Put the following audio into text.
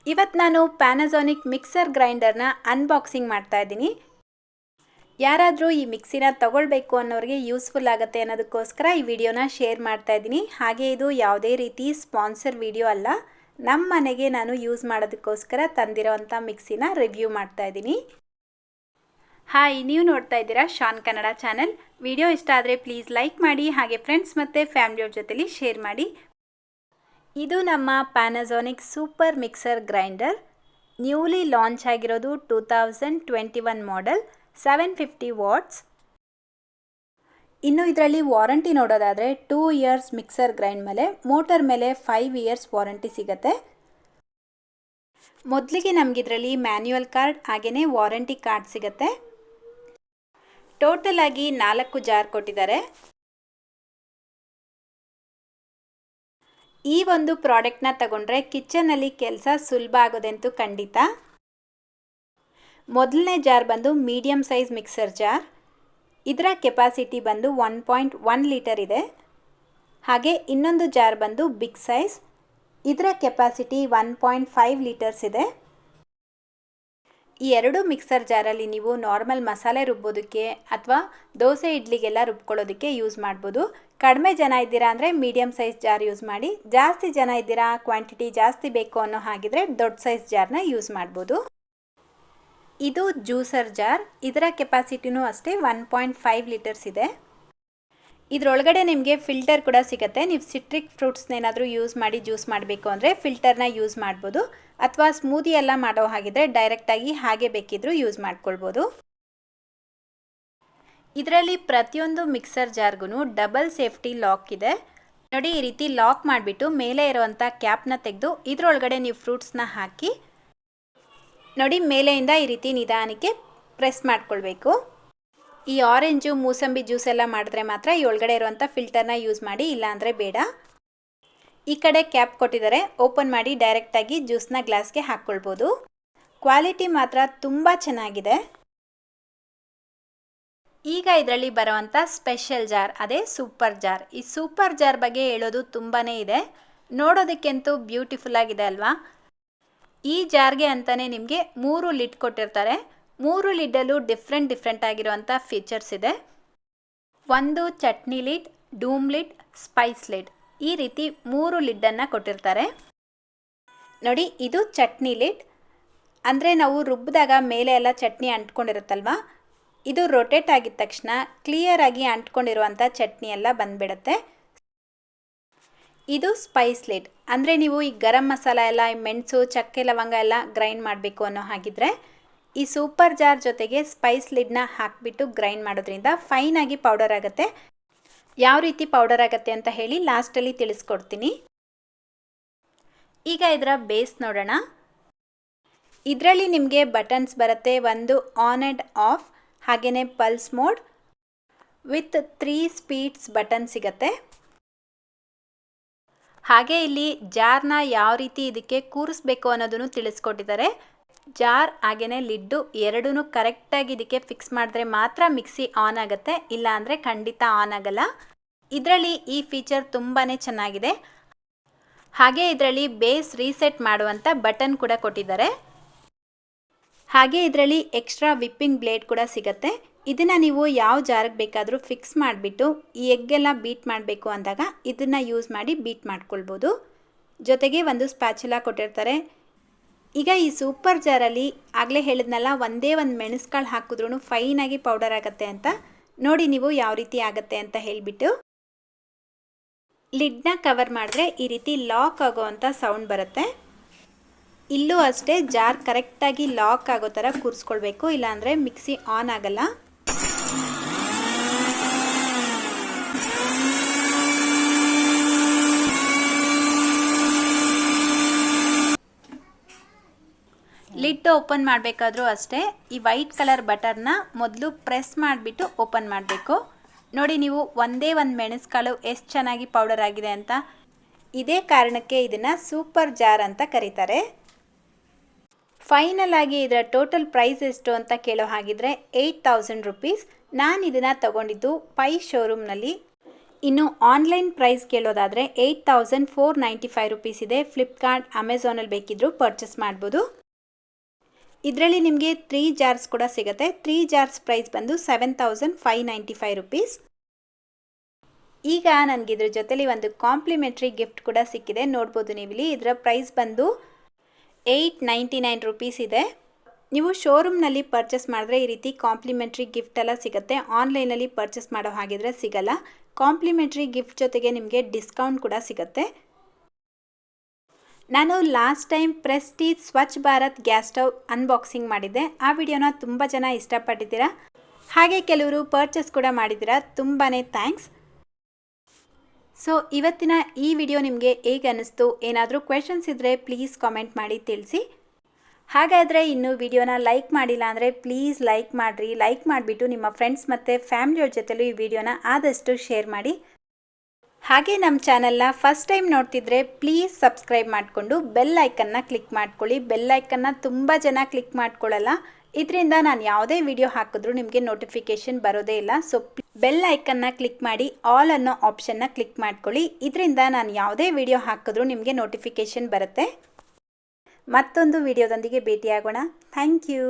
ಇವತ್ತು ನಾನು Panasonic mixer ಗ್ರೈಂಡರ್ನ unboxing ಮಾಡ್ತಾ ಇದ್ದೀನಿ. ಯಾರಾದರೂ ಈ ಮಿಕ್ಸಿನ ತಗೊಳ್ಬೇಕು ಅನ್ನೋರಿಗೆ ಯೂಸ್ಫುಲ್ ಆಗುತ್ತೆ ಅನ್ನೋದಕ್ಕೋಸ್ಕರ ಈ ವಿಡಿಯೋನ ಶೇರ್ ಮಾಡ್ತಾ ಇದ್ದೀನಿ. ಹಾಗೆ ಇದು ಯಾವುದೇ ರೀತಿ ಸ್ಪಾನ್ಸರ್ ವಿಡಿಯೋ ಅಲ್ಲ, ನಮ್ಮ ಮನೆಗೆ ನಾನು ಯೂಸ್ ಮಾಡೋದಕ್ಕೋಸ್ಕರ ತಂದಿರೋವಂಥ ಮಿಕ್ಸಿನ ರಿವ್ಯೂ ಮಾಡ್ತಾ ಇದ್ದೀನಿ. ಹಾಯ್, ನೀವು ನೋಡ್ತಾ ಇದ್ದೀರಾ ಶಾನ್ ಕನ್ನಡ ಚಾನೆಲ್. ವಿಡಿಯೋ ಇಷ್ಟ ಆದರೆ ಪ್ಲೀಸ್ ಲೈಕ್ ಮಾಡಿ, ಹಾಗೆ ಫ್ರೆಂಡ್ಸ್ ಮತ್ತು ಫ್ಯಾಮಿಲಿಯವ್ರ ಜೊತೆಲಿ ಶೇರ್ ಮಾಡಿ. ಇದು ನಮ್ಮ Panasonic super mixer grinder. Newly launch ಆಗಿರೋದು 2021 ಮಾಡೆಲ್, 750 ವಾಟ್ಸ್. ಇನ್ನು ಇದರಲ್ಲಿ ವಾರಂಟಿ ನೋಡೋದಾದರೆ 2 ಇಯರ್ಸ್ ಮಿಕ್ಸರ್ ಗ್ರೈಂಡ್ ಮೇಲೆ, ಮೋಟರ್ ಮೇಲೆ 5 ಇಯರ್ಸ್ ವಾರಂಟಿ ಸಿಗುತ್ತೆ. ಮೊದಲಿಗೆ ನಮಗಿದ್ರಲ್ಲಿ ಮ್ಯಾನ್ಯುಯಲ್ ಕಾರ್ಡ್ ಹಾಗೆಯೇ ವಾರಂಟಿ ಕಾರ್ಡ್ ಸಿಗುತ್ತೆ. ಟೋಟಲ್ ಆಗಿ 4 ಜಾರ್ ಕೊಟ್ಟಿದ್ದಾರೆ. ಈ ಒಂದು ಪ್ರಾಡಕ್ಟ್ನ ತಗೊಂಡ್ರೆ ಕಿಚನಲ್ಲಿ ಕೆಲಸ ಸುಲಭ ಆಗೋದಂತೂ ಖಂಡಿತ. ಮೊದಲನೇ ಜಾರ್ ಬಂದು ಮೀಡಿಯಮ್ ಸೈಜ್ ಮಿಕ್ಸರ್ ಜಾರ್. ಇದರ ಕೆಪಾಸಿಟಿ ಬಂದು 1.1 ಲೀಟರ್ ಇದೆ. ಹಾಗೆ ಇನ್ನೊಂದು ಜಾರ್ ಬಂದು ಬಿಗ್ ಸೈಜ್. ಇದರ ಕೆಪಾಸಿಟಿ 1.5 ಲೀಟರ್ಸ್ ಇದೆ. ಈ ಎರಡು ಮಿಕ್ಸರ್ ಜಾರಲ್ಲಿ ನೀವು ನಾರ್ಮಲ್ ಮಸಾಲೆ ರುಬ್ಬೋದಕ್ಕೆ ಅಥವಾ ದೋಸೆ ಇಡ್ಲಿಗೆಲ್ಲ ರುಬ್ಕೊಳ್ಳೋದಕ್ಕೆ ಯೂಸ್ ಮಾಡ್ಬೋದು. ಕಡಿಮೆ ಜನ ಇದ್ದೀರಾ ಅಂದರೆ ಮೀಡಿಯಮ್ ಸೈಜ್ ಜಾರ್ ಯೂಸ್ ಮಾಡಿ. ಜಾಸ್ತಿ ಜನ ಇದ್ದೀರಾ, ಕ್ವಾಂಟಿಟಿ ಜಾಸ್ತಿ ಬೇಕು ಅನ್ನೋ ಹಾಗಿದ್ರೆ ದೊಡ್ಡ ಸೈಜ್ ಜಾರ್ನ ಯೂಸ್ ಮಾಡ್ಬೋದು. ಇದು ಜ್ಯೂಸರ್ ಜಾರ್. ಇದರ ಕೆಪಾಸಿಟಿನೂ ಅಷ್ಟೇ 1.5 ಲೀಟರ್ಸ್ ಇದೆ. ಇದರೊಳಗಡೆ ನಿಮಗೆ ಫಿಲ್ಟರ್ ಕೂಡ ಸಿಗುತ್ತೆ. ನೀವು ಸಿಟ್ರಿಕ್ ಫ್ರೂಟ್ಸ್ನ ಏನಾದರೂ ಯೂಸ್ ಮಾಡಿ ಜ್ಯೂಸ್ ಮಾಡಬೇಕು ಅಂದರೆ ಫಿಲ್ಟರ್ನ ಯೂಸ್ ಮಾಡ್ಬೋದು, ಅಥವಾ ಸ್ಮೂದಿ ಎಲ್ಲ ಮಾಡೋ ಹಾಗಿದ್ರೆ ಡೈರೆಕ್ಟಾಗಿ ಹಾಗೆ ಬೇಕಿದ್ರೂ ಯೂಸ್ ಮಾಡ್ಕೊಳ್ಬೋದು. ಇದರಲ್ಲಿ ಪ್ರತಿಯೊಂದು ಮಿಕ್ಸರ್ ಜಾರ್ಗೂ ಡಬಲ್ ಸೇಫ್ಟಿ ಲಾಕ್ ಇದೆ. ನೋಡಿ, ಈ ರೀತಿ ಲಾಕ್ ಮಾಡಿಬಿಟ್ಟು ಮೇಲೆ ಇರುವಂಥ ಕ್ಯಾಪ್ನ ತೆಗೆದು ಇದರೊಳಗಡೆ ನೀವು ಫ್ರೂಟ್ಸ್ನ ಹಾಕಿ ನೋಡಿ, ಮೇಲೆಯಿಂದ ಈ ರೀತಿ ನಿಧಾನಕ್ಕೆ ಪ್ರೆಸ್ ಮಾಡ್ಕೊಳ್ಬೇಕು. ಈ ಆರೆಂಜು ಮೂಸಂಬಿ ಜ್ಯೂಸ್ ಎಲ್ಲ ಮಾಡಿದ್ರೆ ಮಾತ್ರ ಈ ಒಳಗಡೆ ಇರುವಂಥ ಫಿಲ್ಟರ್ನ ಯೂಸ್ ಮಾಡಿ, ಇಲ್ಲಾಂದರೆ ಬೇಡ. ಈ ಕಡೆ ಕ್ಯಾಪ್ ಕೊಟ್ಟಿದ್ದಾರೆ, ಓಪನ್ ಮಾಡಿ ಡೈರೆಕ್ಟಾಗಿ ಜ್ಯೂಸ್ನ ಗ್ಲಾಸ್ಗೆ ಹಾಕ್ಕೊಳ್ಬೋದು. ಕ್ವಾಲಿಟಿ ಮಾತ್ರ ತುಂಬ ಚೆನ್ನಾಗಿದೆ. ಈಗ ಇದರಲ್ಲಿ ಬರುವಂಥ ಸ್ಪೆಷಲ್ ಜಾರ್, ಅದೇ ಸೂಪರ್ ಜಾರ್. ಈ ಸೂಪರ್ ಜಾರ್ ಬಗ್ಗೆ ಹೇಳೋದು ತುಂಬಾ ಇದೆ. ನೋಡೋದಕ್ಕಂತೂ ಬ್ಯೂಟಿಫುಲ್ ಆಗಿದೆ ಅಲ್ವಾ? ಈ ಜಾರ್ಗೆ ಅಂತಲೇ ನಿಮಗೆ 3 ಲಿಡ್ ಕೊಟ್ಟಿರ್ತಾರೆ. 3 ಲಿಡ್ಡಲ್ಲೂ ಡಿಫ್ರೆಂಟ್ ಆಗಿರುವಂಥ ಫೀಚರ್ಸ್ ಇದೆ. ಒಂದು ಚಟ್ನಿ ಲಿಡ್, ಡೂಮ್ ಲಿಡ್, ಸ್ಪೈಸ್ ಲಿಡ್, ಈ ರೀತಿ 3 ಲಿಡ್ಡನ್ನು ಕೊಟ್ಟಿರ್ತಾರೆ. ನೋಡಿ, ಇದು ಚಟ್ನಿ ಲಿಡ್. ಅಂದರೆ ನಾವು ರುಬ್ಬಿದಾಗ ಮೇಲೆ ಎಲ್ಲ ಚಟ್ನಿ ಅಂಟ್ಕೊಂಡಿರುತ್ತಲ್ವ, ಇದು ರೊಟೇಟ್ ಆಗಿದ ತಕ್ಷಣ ಕ್ಲಿಯರಾಗಿ ಅಂಟ್ಕೊಂಡಿರುವಂಥ ಚಟ್ನಿ ಎಲ್ಲ ಬಂದುಬಿಡುತ್ತೆ. ಇದು ಸ್ಪೈಸ್ ಲಿಡ್. ಅಂದರೆ ನೀವು ಈ ಗರಂ ಮಸಾಲ ಎಲ್ಲ, ಮೆಣಸು, ಚಕ್ಕೆ, ಲವಂಗ ಎಲ್ಲ ಗ್ರೈಂಡ್ ಮಾಡಬೇಕು ಅನ್ನೋ ಹಾಗಿದ್ರೆ ಈ ಸೂಪರ್ ಜಾರ್ ಜೊತೆಗೆ ಸ್ಪೈಸ್ ಲಿಡ್ನ ಹಾಕಿಬಿಟ್ಟು ಗ್ರೈಂಡ್ ಮಾಡೋದ್ರಿಂದ ಫೈನಾಗಿ ಪೌಡರ್ ಆಗುತ್ತೆ. ಯಾವ ರೀತಿ ಪೌಡರ್ ಆಗುತ್ತೆ ಅಂತ ಹೇಳಿ ಲಾಸ್ಟಲ್ಲಿ ತಿಳಿಸ್ಕೊಡ್ತೀನಿ. ಈಗ ಇದರ ಬೇಸ್ ನೋಡೋಣ. ಇದರಲ್ಲಿ ನಿಮಗೆ ಬಟನ್ಸ್ ಬರುತ್ತೆ. ಒಂದು ಆನ್ ಆ್ಯಂಡ್ ಆಫ್, ಹಾಗೆಯೇ pulse mode with 3 speeds button ಸಿಗುತ್ತೆ. ಹಾಗೆ ಇಲ್ಲಿ ಜಾರ್ನ ಯಾವ ರೀತಿ ಇದಕ್ಕೆ ಕೂರಿಸ್ಬೇಕು ಅನ್ನೋದನ್ನು ತಿಳಿಸ್ಕೊಟ್ಟಿದ್ದಾರೆ. ಜಾರ್ ಹಾಗೆಯೇ ಲಿಡ್ಡು ಎರಡೂ ಕರೆಕ್ಟಾಗಿ ಇದಕ್ಕೆ ಫಿಕ್ಸ್ ಮಾಡಿದ್ರೆ ಮಾತ್ರ ಮಿಕ್ಸಿ ಆನ್ ಆಗುತ್ತೆ, ಇಲ್ಲ ಅಂದರೆ ಖಂಡಿತ ಆನ್ ಆಗಲ್ಲ. ಇದರಲ್ಲಿ ಈ ಫೀಚರ್ ತುಂಬಾ ಚೆನ್ನಾಗಿದೆ. ಹಾಗೆ ಇದರಲ್ಲಿ ಬೇಸ್ ರೀಸೆಟ್ ಮಾಡುವಂಥ ಬಟನ್ ಕೂಡ ಕೊಟ್ಟಿದ್ದಾರೆ. ಹಾಗೆ ಇದರಲ್ಲಿ ಎಕ್ಸ್ಟ್ರಾ ವಿಪ್ಪಿಂಗ್ ಬ್ಲೇಡ್ ಕೂಡ ಸಿಗುತ್ತೆ. ಇದನ್ನು ನೀವು ಯಾವ ಜಾರ್ಗೆ ಬೇಕಾದರೂ ಫಿಕ್ಸ್ ಮಾಡಿಬಿಟ್ಟು ಈ ಎಗ್ಗೆಲ್ಲ ಬೀಟ್ ಮಾಡಬೇಕು ಅಂದಾಗ ಇದನ್ನು ಯೂಸ್ ಮಾಡಿ ಬೀಟ್ ಮಾಡ್ಕೊಳ್ಬೋದು. ಜೊತೆಗೆ ಒಂದು ಸ್ಪ್ಯಾಚುಲಾ ಕೊಟ್ಟಿರ್ತಾರೆ. ಈಗ ಈ ಸೂಪರ್ ಜಾರಲ್ಲಿ ಆಗಲೇ ಹೇಳಿದ್ನಲ್ಲ, ಒಂದೇ ಒಂದು ಮೆಣಸ್ಕಾಳು ಹಾಕಿದ್ರೂ ಫೈನಾಗಿ ಪೌಡರ್ ಆಗುತ್ತೆ ಅಂತ. ನೋಡಿ ನೀವು ಯಾವ ರೀತಿ ಆಗುತ್ತೆ ಅಂತ ಹೇಳಿಬಿಟ್ಟು ಲಿಡ್ನ ಕವರ್ ಮಾಡಿದ್ರೆ ಈ ರೀತಿ ಲಾಕ್ ಆಗೋವಂಥ ಸೌಂಡ್ ಬರುತ್ತೆ. ಇಲ್ಲೂ ಅಷ್ಟೇ ಜಾರ್ ಕರೆಕ್ಟಾಗಿ ಲಾಕ್ ಆಗೋ ಥರ ಕೂರಿಸ್ಕೊಳ್ಬೇಕು, ಇಲ್ಲಾಂದರೆ ಮಿಕ್ಸಿ ಆನ್ ಆಗಲ್ಲ. ಲಿಡ್ ಓಪನ್ ಮಾಡಬೇಕಾದ್ರೂ ಅಷ್ಟೇ ಈ ವೈಟ್ ಕಲರ್ ಬಟನ್ನ ಮೊದಲು ಪ್ರೆಸ್ ಮಾಡಿಬಿಟ್ಟು ಓಪನ್ ಮಾಡಬೇಕು. ನೋಡಿ, ನೀವು ಒಂದೇ ಒಂದು ಮೆಣಸ್ಕಾಳು ಎಷ್ಟು ಚೆನ್ನಾಗಿ ಪೌಡರ್ ಆಗಿದೆ ಅಂತ. ಇದೇ ಕಾರಣಕ್ಕೆ ಇದನ್ನು ಸೂಪರ್ ಜಾರ್ ಅಂತ ಕರೀತಾರೆ. ಫೈನಲ್ ಆಗಿ ಇದರ ಟೋಟಲ್ ಪ್ರೈಸ್ ಎಷ್ಟು ಅಂತ ಕೇಳೋ ಹಾಗಿದ್ರೆ 8000 ರುಪೀಸ್. ನಾನು ಇದನ್ನು ತಗೊಂಡಿದ್ದು ಪೈ ಶೋರೂಮ್ನಲ್ಲಿ. ಇನ್ನು ಆನ್ಲೈನ್ ಪ್ರೈಸ್ ಕೇಳೋದಾದರೆ 8495 ರುಪೀಸ್ ಇದೆ. ಫ್ಲಿಪ್ಕಾರ್ಟ್ ಅಮೆಝಾನಲ್ಲಿ ಬೇಕಿದ್ದರೂ ಪರ್ಚೇಸ್ ಮಾಡ್ಬೋದು. ಇದರಲ್ಲಿ ನಿಮಗೆ 3 ಜಾರ್ಸ್ ಕೂಡ ಸಿಗುತ್ತೆ. 3 ಜಾರ್ಸ್ ಪ್ರೈಸ್ ಬಂದು 7595 ರುಪೀಸ್. ಈಗ ನನಗೆ ಇದ್ರ ಜೊತೆಲಿ ಒಂದು ಕಾಂಪ್ಲಿಮೆಂಟ್ರಿ ಗಿಫ್ಟ್ ಕೂಡ ಸಿಕ್ಕಿದೆ. ನೋಡ್ಬೋದು ನೀವಿಲ್ಲಿ. ಇದರ ಪ್ರೈಸ್ ಬಂದು 899 ರುಪೀಸ್ ಇದೆ. ನೀವು ಶೋರೂಮ್ನಲ್ಲಿ ಪರ್ಚೇಸ್ ಮಾಡಿದ್ರೆ ಈ ರೀತಿ ಕಾಂಪ್ಲಿಮೆಂಟ್ರಿ ಗಿಫ್ಟ್ ಎಲ್ಲ ಸಿಗುತ್ತೆ. ಆನ್ಲೈನಲ್ಲಿ ಪರ್ಚೇಸ್ ಮಾಡೋ ಹಾಗಿದ್ರೆ ಸಿಗಲ್ಲ. ಕಾಂಪ್ಲಿಮೆಂಟ್ರಿ ಗಿಫ್ಟ್ ಜೊತೆಗೆ ನಿಮಗೆ ಡಿಸ್ಕೌಂಟ್ ಕೂಡ ಸಿಗುತ್ತೆ. ನಾನು last time Prestige Swachh Bharat gas stove unboxing ಮಾಡಿದ್ದೆ. ಆ ವಿಡಿಯೋನ ತುಂಬ ಜನ ಇಷ್ಟಪಟ್ಟಿದ್ದೀರಾ. ಹಾಗೆ ಕೆಲವರು ಪರ್ಚೇಸ್ ಕೂಡ ಮಾಡಿದ್ದೀರಾ. ತುಂಬಾ ಥ್ಯಾಂಕ್ಸ್. ಸೊ ಇವತ್ತಿನ ಈ ವಿಡಿಯೋ ನಿಮಗೆ ಹೇಗೆ ಅನ್ನಿಸ್ತು? ಏನಾದರೂ ಕ್ವೆಶನ್ಸ್ ಇದ್ದರೆ ಪ್ಲೀಸ್ ಕಾಮೆಂಟ್ ಮಾಡಿ ತಿಳಿಸಿ. ಹಾಗಾದರೆ ಇನ್ನೂ ವಿಡಿಯೋನ ಲೈಕ್ ಮಾಡಿಲ್ಲ ಅಂದರೆ ಪ್ಲೀಸ್ ಲೈಕ್ ಮಾಡಿರಿ. ಲೈಕ್ ಮಾಡಿಬಿಟ್ಟು ನಿಮ್ಮ ಫ್ರೆಂಡ್ಸ್ ಮತ್ತು ಫ್ಯಾಮಿಲಿಯವ್ರ ಜೊತೆಲೂ ಈ ವಿಡಿಯೋನ ಆದಷ್ಟು ಶೇರ್ ಮಾಡಿ. ಹಾಗೆ ನಮ್ಮ ಚಾನಲ್ನ ಫಸ್ಟ್ ಟೈಮ್ ನೋಡ್ತಿದ್ರೆ ಪ್ಲೀಸ್ ಸಬ್ಸ್ಕ್ರೈಬ್ ಮಾಡಿಕೊಂಡು ಬೆಲ್ ಐಕನ್ನ ಕ್ಲಿಕ್ ಮಾಡ್ಕೊಳ್ಳಿ. ಬೆಲ್ ಐಕನ್ನ ತುಂಬ ಜನ ಕ್ಲಿಕ್ ಮಾಡ್ಕೊಳ್ಳಲ್ಲ. ಇದರಿಂದ ನಾನು ಯಾವುದೇ ವಿಡಿಯೋ ಹಾಕಿದ್ರೂ ನಿಮಗೆ ನೋಟಿಫಿಕೇಷನ್ ಬರೋದೇ ಇಲ್ಲ. ಸೊ ಬೆಲ್ ಐಕನ್ನ ಕ್ಲಿಕ್ ಮಾಡಿ ಆಲ್ ಅನ್ನೋ ಆಪ್ಷನ್ನ ಕ್ಲಿಕ್ ಮಾಡ್ಕೊಳ್ಳಿ. ಇದರಿಂದ ನಾನು ಯಾವುದೇ ವಿಡಿಯೋ ಹಾಕಿದ್ರೂ ನಿಮಗೆ ನೋಟಿಫಿಕೇಷನ್ ಬರುತ್ತೆ. ಮತ್ತೊಂದು ವಿಡಿಯೋದೊಂದಿಗೆ ಭೇಟಿಯಾಗೋಣ. Thank you.